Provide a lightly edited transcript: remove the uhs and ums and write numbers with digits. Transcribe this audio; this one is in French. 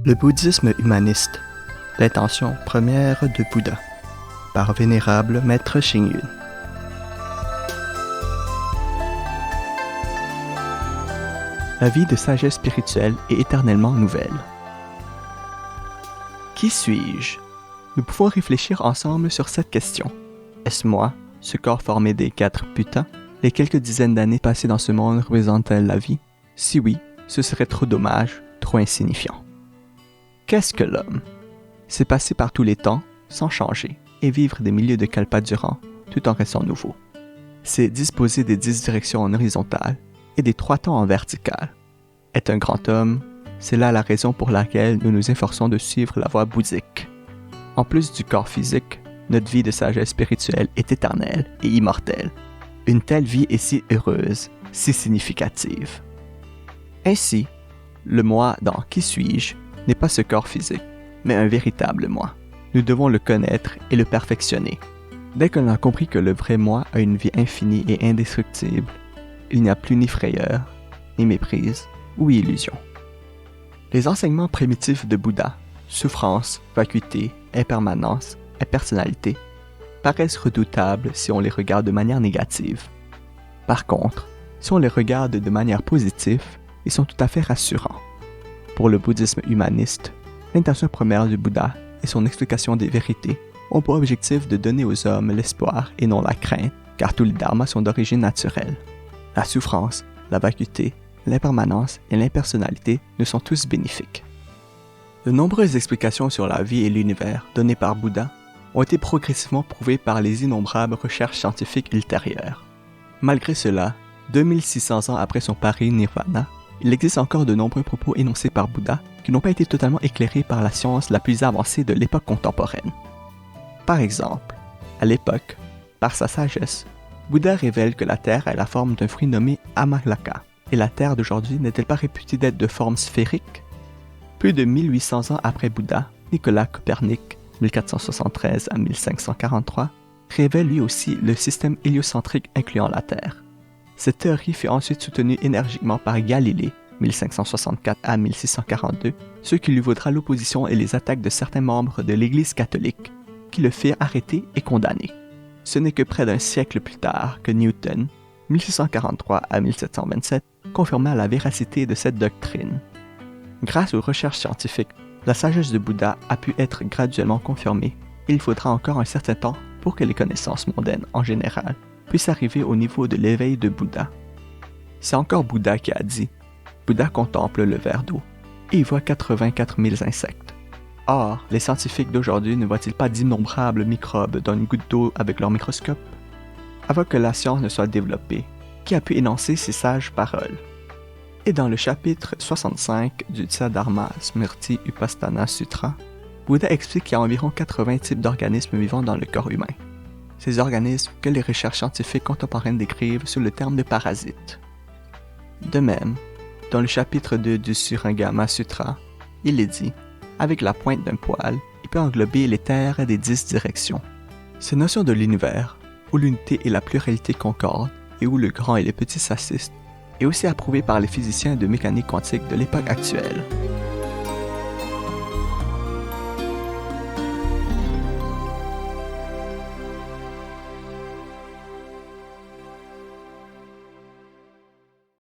Le bouddhisme humaniste, l'intention première de Bouddha, par Vénérable Maître Xing Yun. La vie de sagesse spirituelle est éternellement nouvelle. Qui suis-je? Nous pouvons réfléchir ensemble sur cette question. Est-ce moi, ce corps formé des 4 putins? Les quelques dizaines d'années passées dans ce monde représentent-elles la vie? Si oui, ce serait trop dommage, trop insignifiant. Qu'est-ce que l'homme? C'est passer par tous les temps, sans changer, et vivre des milliers de kalpas durant, tout en restant nouveau. C'est disposer des 10 directions en horizontale et des 3 temps en vertical. Être un grand homme, c'est là la raison pour laquelle nous nous efforçons de suivre la voie bouddhique. En plus du corps physique, notre vie de sagesse spirituelle est éternelle et immortelle. Une telle vie est si heureuse, si significative. Ainsi, le moi dans Qui suis-je n'est pas ce corps physique, mais un véritable moi. Nous devons le connaître et le perfectionner. Dès qu'on a compris que le vrai moi a une vie infinie et indestructible, il n'y a plus ni frayeur, ni méprise ou illusion. Les enseignements primitifs de Bouddha, souffrance, vacuité, impermanence, impersonnalité, paraissent redoutables si on les regarde de manière négative. Par contre, si on les regarde de manière positive, ils sont tout à fait rassurants. Pour le bouddhisme humaniste, l'intention première du Bouddha et son explication des vérités ont pour objectif de donner aux hommes l'espoir et non la crainte, car tous les dharmas sont d'origine naturelle. La souffrance, la vacuité, l'impermanence et l'impersonnalité ne sont tous bénéfiques. De nombreuses explications sur la vie et l'univers données par Bouddha ont été progressivement prouvées par les innombrables recherches scientifiques ultérieures. Malgré cela, 2600 ans après son parinirvana, il existe encore de nombreux propos énoncés par Bouddha qui n'ont pas été totalement éclairés par la science la plus avancée de l'époque contemporaine. Par exemple, à l'époque, par sa sagesse, Bouddha révèle que la Terre a la forme d'un fruit nommé Amalaka, et la Terre d'aujourd'hui n'est-elle pas réputée d'être de forme sphérique? Plus de 1800 ans après Bouddha, Nicolas Copernic, 1473 à 1543, révèle lui aussi le système héliocentrique incluant la Terre. Cette théorie fut ensuite soutenue énergiquement par Galilée, 1564 à 1642, ce qui lui vaudra l'opposition et les attaques de certains membres de l'Église catholique, qui le firent arrêter et condamner. Ce n'est que près d'un siècle plus tard que Newton, 1643 à 1727, confirma la véracité de cette doctrine. Grâce aux recherches scientifiques, la sagesse de Bouddha a pu être graduellement confirmée et il faudra encore un certain temps pour que les connaissances mondaines en général puissent arriver au niveau de l'éveil de Bouddha. C'est encore Bouddha qui a dit « Bouddha contemple le verre d'eau et il voit 84 000 insectes. » Or, les scientifiques d'aujourd'hui ne voient-ils pas d'innombrables microbes dans une goutte d'eau avec leur microscope? Avant que la science ne soit développée, qui a pu énoncer ces sages paroles? Et dans le chapitre 65 du Tsadharma Smriti Upasthana Sutra, Bouddha explique qu'il y a environ 80 types d'organismes vivant dans le corps humain. Ces organismes que les recherches scientifiques contemporaines décrivent sous le terme de parasites. De même, dans le chapitre 2 du Surangama Sutra, il est dit, avec la pointe d'un poil, il peut englober les terres des 10 directions. Cette notion de l'univers, où l'unité et la pluralité concordent, et où le grand et le petit s'assistent, est aussi approuvée par les physiciens de mécanique quantique de l'époque actuelle.